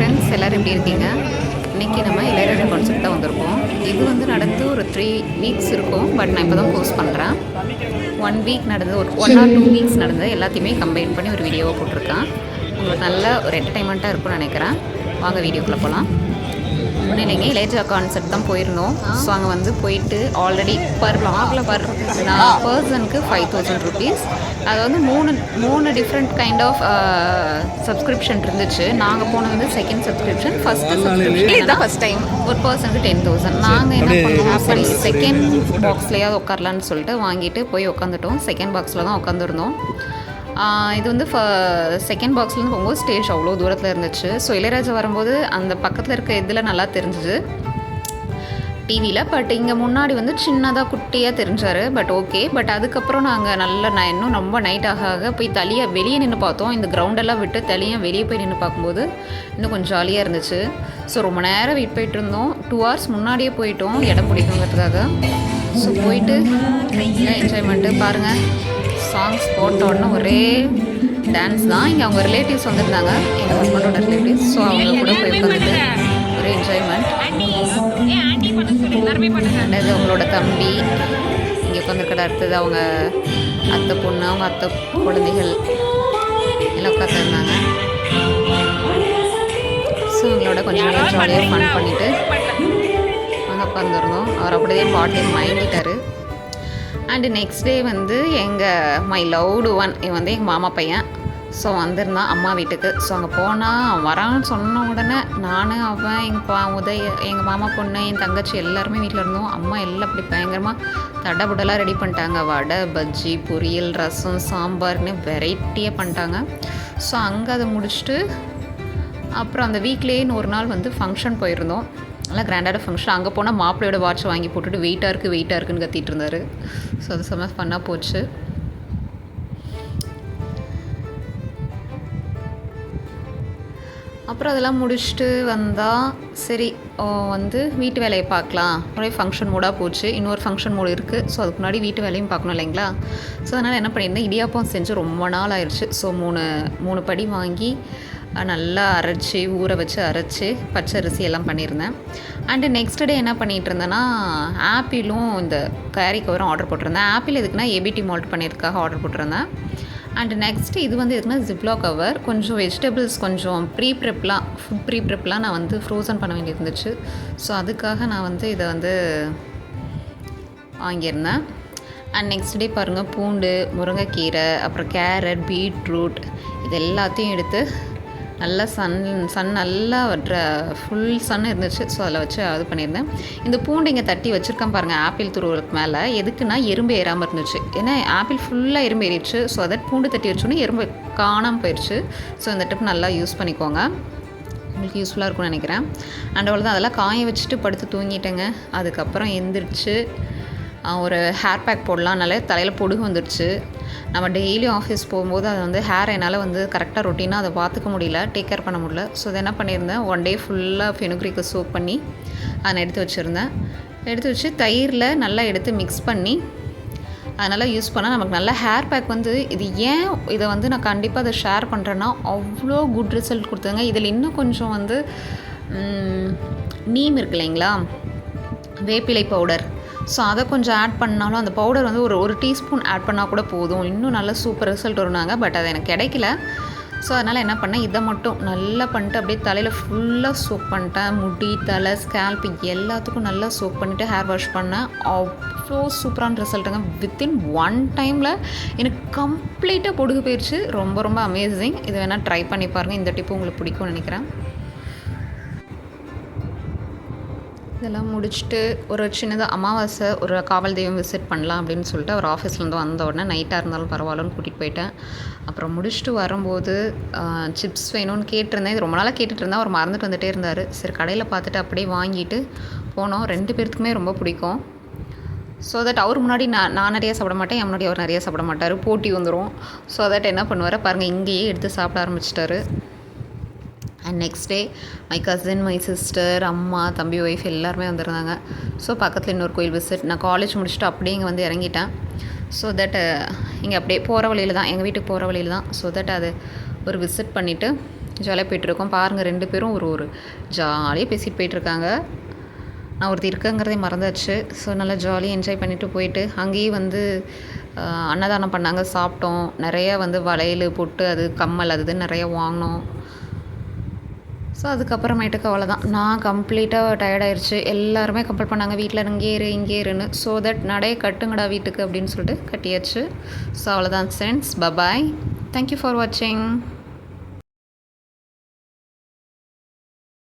Friends, எல்லோரும் எப்படி இருக்கீங்க? இன்றைக்கி நம்ம இளையராஜா கான்செப்ட் தான் வந்திருக்கோம். இது வந்து நடந்து ஒரு 3 வீக்ஸ் இருக்கும். பட் நான் இப்போ தான் போஸ்ட் பண்ணுறேன். 1 வீக் நடந்தது, ஒரு 1 or 2 வீக்ஸ் நடந்தது எல்லாத்தையுமே கம்பைன் பண்ணி ஒரு வீடியோவை போட்டிருக்கேன். உங்களுக்கு நல்ல ஒரு என்டர்டைன்மெண்ட்டாக இருக்கும்னு நினைக்கிறேன். வாங்க வீடியோக்குள்ளே போகலாம். ஒன்றும் இல்லைங்க, இளையராஜா கான்செப்ட் தான் போயிருந்தோம். ஸோ அங்கே வந்து போயிட்டு ஆல்ரெடி பர் பர்சனுக்கு 5000 ருபீஸ். அது வந்து மூணு டிஃப்ரெண்ட் கைண்ட் ஆஃப் சப்ஸ்கிரிப்ஷன் இருந்துச்சு. நாங்கள் போனது வந்து செகண்ட் சப்ஸ்கிரிப்ஷன். ஃபஸ்ட்டு சப்ஸ்கிரிப்ஷன் இதுதான் ஃபஸ்ட் டைம் ஒரு பர்சனுக்கு 10,000. நாங்கள் என்ன பண்ணுவோம், சரி செகண்ட் பாக்ஸ்லையாவது உட்காரலான்னு சொல்லிட்டு வாங்கிட்டு போய் உட்காந்துட்டோம். செகண்ட் பாக்ஸில் தான் உட்காந்துருந்தோம். இது வந்து செகண்ட் பாக்ஸ்லேருந்து போகும்போது ஸ்டேஜ் அவ்வளோ தூரத்தில் இருந்துச்சு. ஸோ இளையராஜா வரும்போது அந்த பக்கத்தில் இருக்க இதில் நல்லா தெரிஞ்சுது டிவியில். பட் இங்கே முன்னாடி வந்து சின்னதாக குட்டியாக தெரிஞ்சார். But okay. பட் அதுக்கப்புறம் நாங்கள் இன்னும் ரொம்ப நைட் ஆக போய் வெளியே நின்று பார்த்தோம். இந்த கிரவுண்டெல்லாம் விட்டு தனியாக வெளியே போய் நின்று பார்க்கும்போது இன்னும் கொஞ்சம் ஜாலியாக இருந்துச்சு. ஸோ ரொம்ப நேரம் வெயிட் போயிட்டு இருந்தோம். 2 hours முன்னாடியே போயிட்டோம் இடம் பிடிக்குங்கிறதுக்காக. ஸோ போயிட்டு என்ஜாய்மெண்ட்டு பாருங்கள். சாங்ஸ் போட்ட உடனே ஒரே டான்ஸ் தான். இங்கே அவங்க ரிலேட்டிவ்ஸ் வந்திருந்தாங்க, எங்கள் ஹஸ்பண்டோட ரிலேட்டிவ்ஸ். ஸோ அவங்க கூட போய் உட்காந்துட்டு ஒரே என்ஜாய்மெண்ட். அது அவங்களோட தம்பி இங்கே உட்காந்துருக்கட, அடுத்தது அவங்க அத்தை பொண்ணு, அவங்க அத்தை குழந்தைகள் எல்லாம் உட்காந்துருந்தாங்க. ஸோ அவங்களோட கொஞ்சம் நல்லா ஜாலியாக ஃபன் பண்ணிவிட்டு வந்து உட்காந்துருந்தோம். அவர் அப்படியே பாட்டியை மயங்கிட்டார். அண்டு நெக்ஸ்ட் டே வந்து மை லவ்டு ஒன் வந்து எங்கள் மாமா பையன். ஸோ வந்திருந்தான் அம்மா வீட்டுக்கு. ஸோ அங்கே போனால் வரான்னு சொன்ன உடனே நான், அவன், எங்கள் மாமா பொண்ணு, என் தங்கச்சி எல்லாருமே வீட்டில் இருந்தோம். அம்மா எல்லாம் அப்படி பயங்கரமாக தடபுடலாக ரெடி பண்ணிட்டாங்க. வடை, பஜ்ஜி, பொரியல், ரசம், சாம்பார்னு வெரைட்டியாக பண்ணிட்டாங்க. ஸோ அங்கே அதை முடிச்சுட்டு அப்புறம் அந்த வீக்லேன்னு ஒரு நாள் வந்து ஃபங்க்ஷன் போயிருந்தோம். நல்லா கிராண்டான ஃபங்க்ஷன். அங்கே போனால் மாப்பிள்ளையோட வாட்ச் வாங்கி போட்டுட்டு வெயிட்டாக இருக்குன்னு கத்திட்டு இருந்தார். ஸோ அது செம்ம ஃபன்னாக போச்சு. அப்புறம் அதெல்லாம் முடிச்சுட்டு வந்தால் சரி வந்து வீட்டு வேலையை பார்க்கலாம். ஒரே ஃபங்க்ஷன் மூடாக போச்சு. இன்னொரு ஃபங்க்ஷன் மூடு இருக்குது. ஸோ அதுக்கு முன்னாடி வீட்டு வேலையும் பார்க்கணும் இல்லைங்களா? ஸோ அதனால் என்ன பண்ணியிருந்தேன், இடியாப்பம் செஞ்சு ரொம்ப நாள் ஆயிடுச்சு. ஸோ மூணு படி வாங்கி நல்லா அரைச்சி ஊற வச்சு அரைச்சி பச்சரிசி எல்லாம் பண்ணியிருந்தேன். அண்டு நெக்ஸ்ட் டே என்ன பண்ணிகிட்டு இருந்தேன்னா, ஆப்பிளும் இந்த கேரி கவரும் ஆர்டர் போட்டிருந்தேன். ஆப்பிள் எதுக்குன்னா ஏபிடி மால்ட் பண்ணியதுக்காக ஆர்டர் போட்டிருந்தேன். அண்டு நெக்ஸ்ட்டு இது வந்து எதுக்குன்னா ஜிப்லா கவர். கொஞ்சம் வெஜிடபிள்ஸ், கொஞ்சம் ஃபுட் ப்ரீ ப்ரெப்லாம் நான் வந்து ஃப்ரோசன் பண்ண வேண்டியது இருந்துச்சு. ஸோ அதுக்காக நான் வந்து இதை வந்து வாங்கியிருந்தேன். அண்ட் நெக்ஸ்ட் டே பாருங்கள், பூண்டு, முருங்கைக்கீரை, அப்புறம் கேரட், பீட்ரூட் இது எல்லாத்தையும் எடுத்து நல்லா சன் நல்லா ஃபுல் சன் இருந்துச்சு. ஸோ அதில் வச்சு அது பண்ணியிருந்தேன். இந்த பூண்டு இங்கே தட்டி வச்சுருக்கேன் பாருங்கள், ஆப்பிள் துருவலுக்கு மேலே. எதுக்குன்னா எறும்பு ஏறாமல் இருந்துச்சு. ஏன்னா ஆப்பிள் ஃபுல்லாக எறும்பு ஏறிடுச்சு. ஸோ அதை பூண்டு தட்டி வச்சோன்னே எறும்பு காணாமல் போயிடுச்சு. ஸோ இந்த டிப் நல்லா யூஸ் பண்ணிக்கோங்க, உங்களுக்கு யூஸ்ஃபுல்லாக இருக்கும்னு நினைக்கிறேன். அண்ட் அவ்வளோதான். அதெல்லாம் காய வச்சுட்டு படுத்து தூங்கிட்டேங்க. அதுக்கப்புறம் எந்திரிச்சு ஒரு ஹேர் பேக் போடலான்னாலே தலையில் பொடுகு வந்துடுச்சு. நம்ம டெய்லி ஆஃபீஸ் போகும்போது அது வந்து ஹேர் என்னால் வந்து கரெக்டாக ரொட்டீனாக அதை பார்த்துக்க முடியல, டேக் கேர் பண்ண முடியல. ஸோ அதை என்ன பண்ணியிருந்தேன், 1 day ஃபுல்லாக ஃபெனுக்ரிக்கை சோப் பண்ணி அதை எடுத்து வச்சு தயிரில் நல்லா எடுத்து மிக்ஸ் பண்ணி அதனால் யூஸ் பண்ணால் நமக்கு நல்ல ஹேர் பேக் வந்து இது ஏன் இதை வந்து நான் கண்டிப்பாக அதை ஷேர் பண்ணுறேன்னா, அவ்வளோ குட் ரிசல்ட் கொடுத்தாங்க. இதில் இன்னும் கொஞ்சம் வந்து நீம் இருக்கு இல்லைங்களா, வேப்பிலை பவுடர். ஸோ அதை கொஞ்சம் ஆட் பண்ணாலும், அந்த பவுடர் வந்து ஒரு டீஸ்பூன் ஆட் பண்ணால் கூட போதும், இன்னும் நல்ல சூப்பர் ரிசல்ட் வருனாங்க. பட் அது எனக்கு கிடைக்கல. ஸோ அதனால் என்ன பண்ணேன், இதை மட்டும் நல்லா பண்ணிட்டு அப்படியே தலையில் ஃபுல்லாக சோப் பண்ணிட்டேன். முடி, தலை, ஸ்கேல்ப் எல்லாத்துக்கும் நல்லா சோப் பண்ணிவிட்டு ஹேர் வாஷ் பண்ணேன். அவ்வளோ சூப்பரான ரிசல்ட்டுங்க. வித்தின் 1 டைமில் எனக்கு கம்ப்ளீட்டாக பொடுகு போயிடுச்சு. ரொம்ப ரொம்ப அமேசிங். இது வேணால் ட்ரை பண்ணி பாருங்கள். இந்த டிப்பு உங்களுக்கு பிடிக்கும்னு நினைக்கிறேன். இதெல்லாம் முடிச்சுட்டு ஒரு சின்னதாக அமாவாசை ஒரு காவல் தெய்வம் விசிட் பண்ணலாம் அப்படின்னு சொல்லிட்டு அவர் ஆஃபீஸ்லேருந்து வந்த உடனே நைட்டாக இருந்தாலும் பரவாயில்லன்னு கூட்டிகிட்டு போயிட்டேன். அப்புறம் முடிச்சுட்டு வரும்போது சிப்ஸ் வேணும்னு கேட்டிருந்தேன். இது ரொம்ப நாளாக கேட்டுட்டு இருந்தேன். அவர் மறந்துட்டு வந்துகிட்டே இருந்தார். சரி கடையில் பார்த்துட்டு அப்படியே வாங்கிட்டு போனோம். 2 பேர்த்துக்குமே ரொம்ப பிடிக்கும். ஸோ தட் அவர் முன்னாடி நான் நிறையா சாப்பிட மாட்டேன், என் முன்னாடி அவர் நிறையா சாப்பிட மாட்டார், போட்டி வந்துடும். ஸோ தட் என்ன பண்ணுவார் பாருங்கள், இங்கேயே எடுத்து சாப்பிட ஆரம்பிச்சிட்டாரு. And next day my cousin, my sister, அம்மா, தம்பி, ஒய்ஃப் எல்லாருமே வந்திருந்தாங்க. ஸோ பக்கத்தில் இன்னொரு கோயில் விசிட். நான் காலேஜ் முடிச்சுட்டு அப்படியே இங்கே வந்து இறங்கிட்டேன். ஸோ தட் இங்கே அப்படியே போகிற வழியில் தான், எங்கள் வீட்டுக்கு போகிற வழியில் தான். ஸோ தட் அது ஒரு விசிட் பண்ணிவிட்டு ஜாலியாக போயிட்டுருக்கோம். பாருங்கள் 2 பேரும் ஒரு ஜாலியாக பேசிட்டு போயிட்டுருக்காங்க. நான் ஒருத்தி இருக்கங்கிறதே மறந்தாச்சு. ஸோ நல்லா ஜாலியாக என்ஜாய் பண்ணிவிட்டு போயிட்டு அங்கேயே வந்து அன்னதானம் பண்ணாங்க, சாப்பிட்டோம். நிறையா வந்து வளையல் பொட்டு அது கம்மல் அது இதுன்னு நிறையா வாங்கினோம். ஸோ அதுக்கப்புறமேட்டுக்கு அவ்வளோதான். நான் கம்ப்ளீட்டாக டயர்டாயிருச்சு. எல்லாருமே கம்பல் பண்ணாங்க வீட்டில் இங்கே இருன்னு. ஸோ தட் நடைய கட்டுங்கடா வீட்டுக்கு அப்படின்னு சொல்லிட்டு கட்டியாச்சு. ஸோ அவ்வளோதான் ஃப்ரெண்ட்ஸ், பபாய். தேங்க்யூ ஃபார் வாட்சிங்.